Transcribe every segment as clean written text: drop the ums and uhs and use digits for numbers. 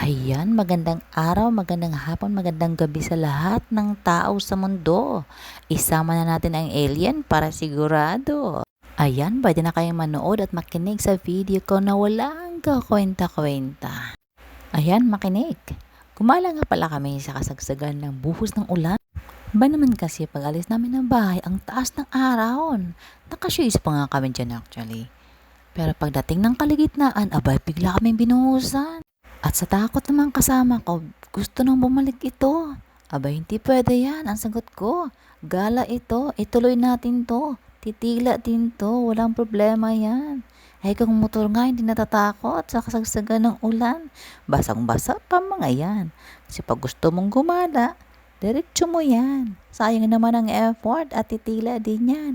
Ayan, magandang araw, magandang hapon, magandang gabi sa lahat ng tao sa mundo. Isama na natin ang alien para sigurado. Ayan, pwede na kayong manood at makinig sa video ko na walang kakwenta-kwenta. Ayan, makinig. Gumala nga pala kami sa kasagsagan ng buhos ng ulan. Ba naman kasi pag alis namin ng bahay, ang taas ng araw. Nakashoes pa nga kami dyan actually. Pero pagdating ng kaligitnaan, abay bigla kaming binuhusan. At sa takot naman kasama ko, gusto nang bumalik ito. Abay, hindi pwede yan. Ang sagot ko, gala ito. Ituloy natin to. Titila din to. Walang problema yan. Ay kung motor nga, hindi natatakot sa kasagsagan ng ulan. Basang-basa pa mga yan. Kasi pag gusto mong gumala, diretso mo yan. Sayang naman ang effort at titila din yan.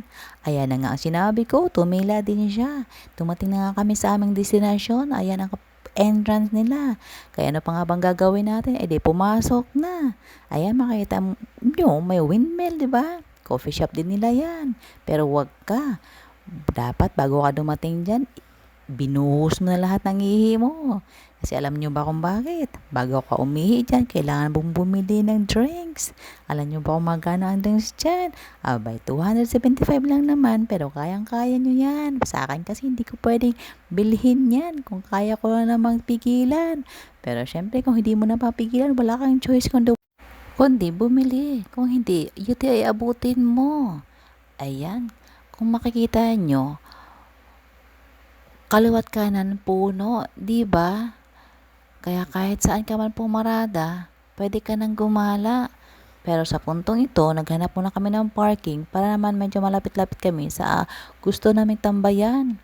Ayan na nga ang sinabi ko, tumila din siya. Tumating na nga kami sa aming destinasyon. Ayan ang entrance nila. Kaya ano pa nga bang gagawin natin? Eh di pumasok na. Ayan, makita nyo, may windmill, di ba? Coffee shop din nila yan. Pero wag ka. Dapat bago ka dumating dyan, binuhos mo na lahat ng ihi mo. Kasi alam nyo ba kung bakit? Bago ka umihi dyan, kailangan mong bumili ng drinks. Alam nyo ba kung magkano ang drinks dyan? Abay, 275 lang naman, pero kayang-kaya nyo yan. Sa akin kasi hindi ko pwedeng bilhin yan kung kaya ko na namang pigilan. Pero syempre, kung hindi mo na papigilan, wala kang choice kundi bumili. Kung hindi, UTI abutin mo. Ayan, kung makikita nyo, kaliwat kanan puno, di ba? Kaya kahit saan ka man pumarada, pwede ka nang gumala. Pero sa puntong ito, naghanap muna kami ng parking para naman medyo malapit-lapit kami sa gusto naming tambayan.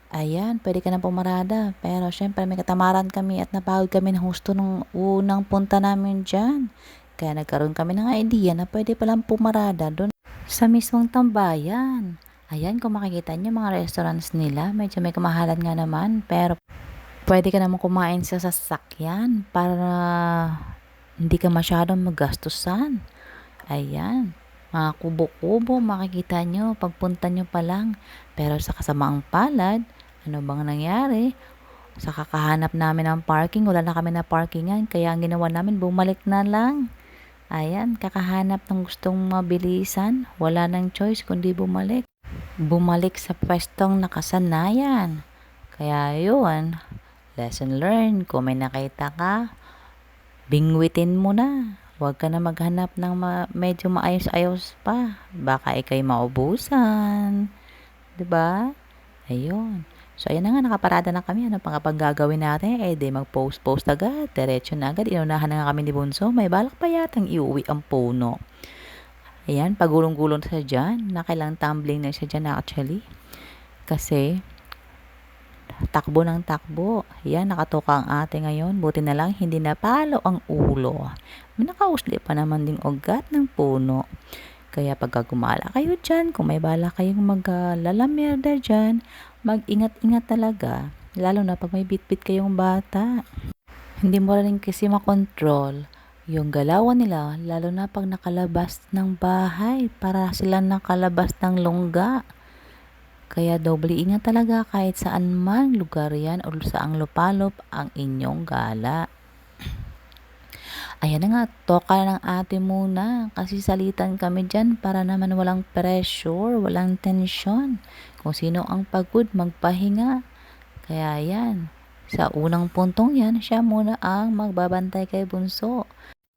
Ayan, pwede ka nang pumarada. Pero syempre may katamaran kami at napagod kami ng husto nung unang punta namin dyan. Kaya nagkaroon kami ng idea na pwede palang pumarada doon sa mismong tambayan. Ayan, kung makikita niyo mga restaurants nila, medyo may kamahalan nga naman. Pero pwede ka naman kumain sa sasakyan para hindi ka masyadong magastusan. Ayan, mga kubo-kubo makikita nyo pagpunta nyo pa lang. Pero sa kasamaang palad, ano bang nangyari? Sa kakahanap namin ng parking, wala na kami na parkingan. Kaya ang ginawa namin, bumalik na lang. Ayan, kakahanap ng gustong mabilisan. Wala nang choice kundi bumalik. Bumalik sa pwestong nakasanayan. Kaya yun, lesson learned, kung may nakita ka, bingwitin mo na. Huwag ka na maghanap ng medyo maayos-ayos pa. Baka ikay maubusan. 'Di ba? Ayun. So, ayan na nga, nakaparada na kami. Ano pang kapag gagawin natin? Eh, di mag-post agad. Diretso na agad. Inunahan na nga kami ni Bunso. May balak pa yatang iuwi ang puno. Ayan, pagulong-gulong sa dyan. Nakailang tumbling na siya dyan actually. Kasi, takbo ng takbo. Yan, nakatoka ang ate ngayon. Buti na lang, hindi napalo ang ulo. May nakausli pa naman ding ugat ng puno. Kaya pagka gumala kayo dyan, kung may bala kayong maglalamerda dyan, mag-ingat-ingat talaga. Lalo na pag may bitbit kayong bata. Hindi mo rin kasi makontrol yung galawan nila, lalo na pag nakalabas ng bahay. Para sila nakalabas ng lungga. Kaya doble ingat talaga kahit saan man lugar yan o saang lupalop ang inyong gala. Ayan na nga, toka ng ate muna kasi salitan kami dyan para naman walang pressure, walang tensyon. Kung sino ang pagod, magpahinga. Kaya yan, sa unang puntong yan, siya muna ang magbabantay kay Bunso.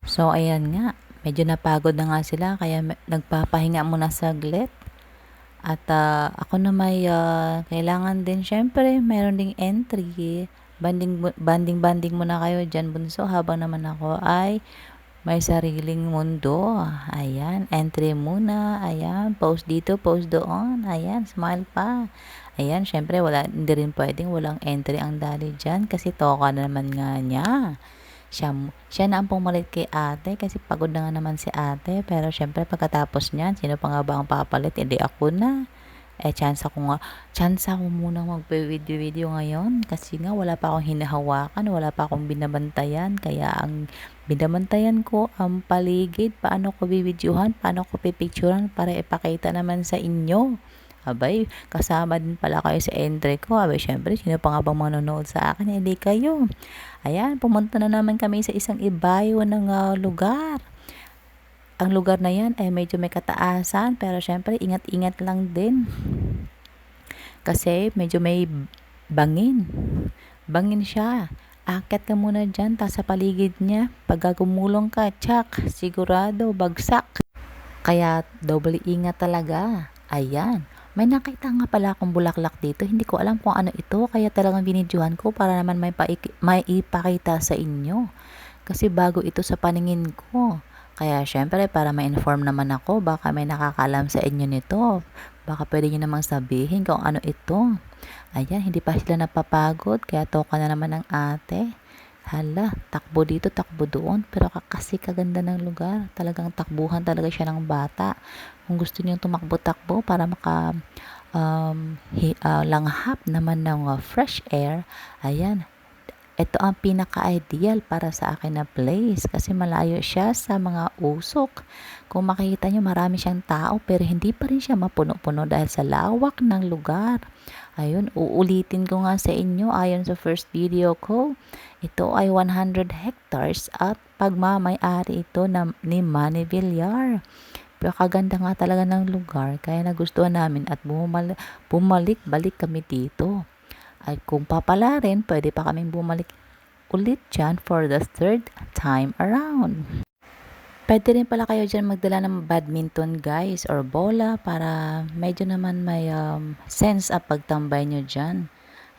So ayan nga, medyo napagod na nga sila kaya nagpapahinga muna saglit. At ako na may kailangan din, syempre, meron ding entry. Banding muna kayo dyan, Bunso, habang naman ako ay may sariling mundo. Ayan, entry muna. Ayan, post dito, post doon. Ayan, smile pa. Ayan, syempre, hindi rin pwedeng walang entry ang dali dyan kasi toka na naman nga niya. Siya na ang pumalit kay ate kasi pagod na nga naman si ate. Pero syempre pagkatapos niyan, sino pa nga ba ang papalit? Hindi ako na. Chance ako muna magpe-video ngayon kasi nga wala pa akong hinahawakan, wala pa akong binabantayan. Kaya ang binabantayan ko ang paligid, paano ko bibidyohan, paano ko pipicturean para ipakita naman sa inyo. Abay, kasama din pala kayo sa entry ko. Abay, syempre, sino pa nga bang manonood sa akin? Hindi kayo. Ayan, pumunta na naman kami sa isang ibayo ng lugar. Ang lugar na yan ay medyo may kataasan, pero syempre, ingat-ingat lang din. Kasi medyo may bangin. Bangin siya. Akyat ka muna dyan, tas sa paligid niya. Pag gumulong ka, tsak, sigurado, bagsak. Kaya double ingat talaga. Ayan. May nakita nga pala akong bulaklak dito. Hindi ko alam kung ano ito. Kaya talagang binidyohan ko para naman may ipakita sa inyo. Kasi bago ito sa paningin ko. Kaya syempre para ma-inform naman ako. Baka may nakakalam sa inyo nito. Baka pwede nyo namang sabihin kung ano ito. Ayan, hindi pa sila napapagod. Kaya toka na naman ng ate. Hala, takbo dito, takbo doon. Pero kasi kaganda ng lugar. Talagang takbuhan talaga siya ng bata. Kung gusto niyo tumakbo-takbo para langhap naman ng fresh air, ayan, ito ang pinaka-ideal para sa akin na place kasi malayo siya sa mga usok. Kung makikita nyo, marami siyang tao pero hindi pa rin siya mapuno-puno dahil sa lawak ng lugar. Ayun, uulitin ko nga sa inyo ayon sa first video ko. Ito ay 100 hectares at pagmamay-ari ito ni Manny Villar. Pero kaganda nga talaga ng lugar kaya nagustuhan namin at bumalik-balik kami dito. Ay kung papala rin, pwede pa kaming bumalik ulit dyan for the third time around. Pwede rin pala kayo dyan magdala ng badminton guys or bola para medyo naman may sense up pagtambay nyo dyan.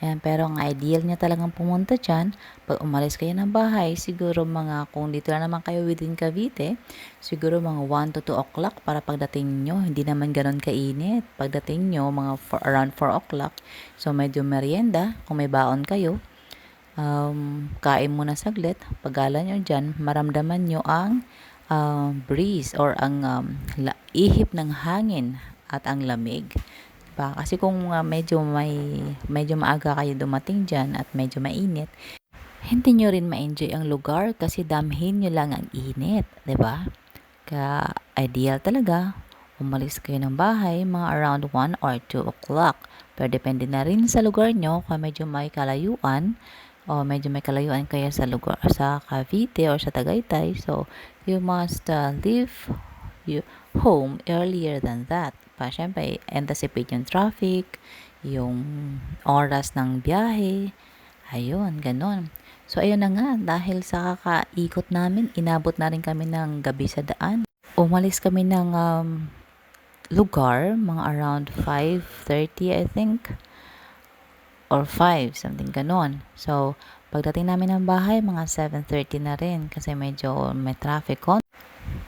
Ayan, pero ang ideal niya talagang pumunta dyan, pag umalis kayo ng bahay, siguro kung dito na naman kayo within Cavite, siguro mga 1 to 2 o'clock para pagdating nyo, hindi naman ganon kainit. Pagdating nyo, around 4 o'clock, so medyo merienda, kung may baon kayo, kain muna saglit, pagala nyo dyan, maramdaman nyo ang breeze or ang ihip ng hangin at ang lamig. Kasi kung medyo maaga kayo dumating dyan at medyo mainit, hindi nyo rin ma-enjoy ang lugar kasi damhin nyo lang ang init, diba? Kaya ideal talaga, umalis kayo ng bahay mga around 1 or 2 o'clock. Pero depende na rin sa lugar nyo kung medyo may kalayuan o medyo may kalayuan kayo sa lugar sa Cavite or sa Tagaytay. So, you must leave home earlier than that. Siyempre, anticipate yung traffic, yung oras ng biyahe, ayun, ganon. So, ayun na nga, dahil sa kakaikot namin, inabot na rin kami ng gabi sa daan. Umalis kami ng lugar, mga around 5:30 I think, or 5, something ganon. So, pagdating namin ng bahay, mga 7:30 na rin kasi medyo may traffic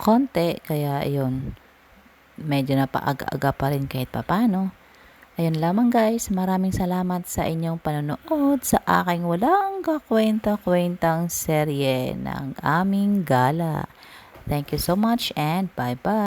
konti, kaya ayun, medyo napaaga-aga pa rin kahit papano. Ayun lamang guys, maraming salamat sa inyong panonood sa aking walang kakwenta-kwentang serye ng aming gala. Thank you so much and bye-bye.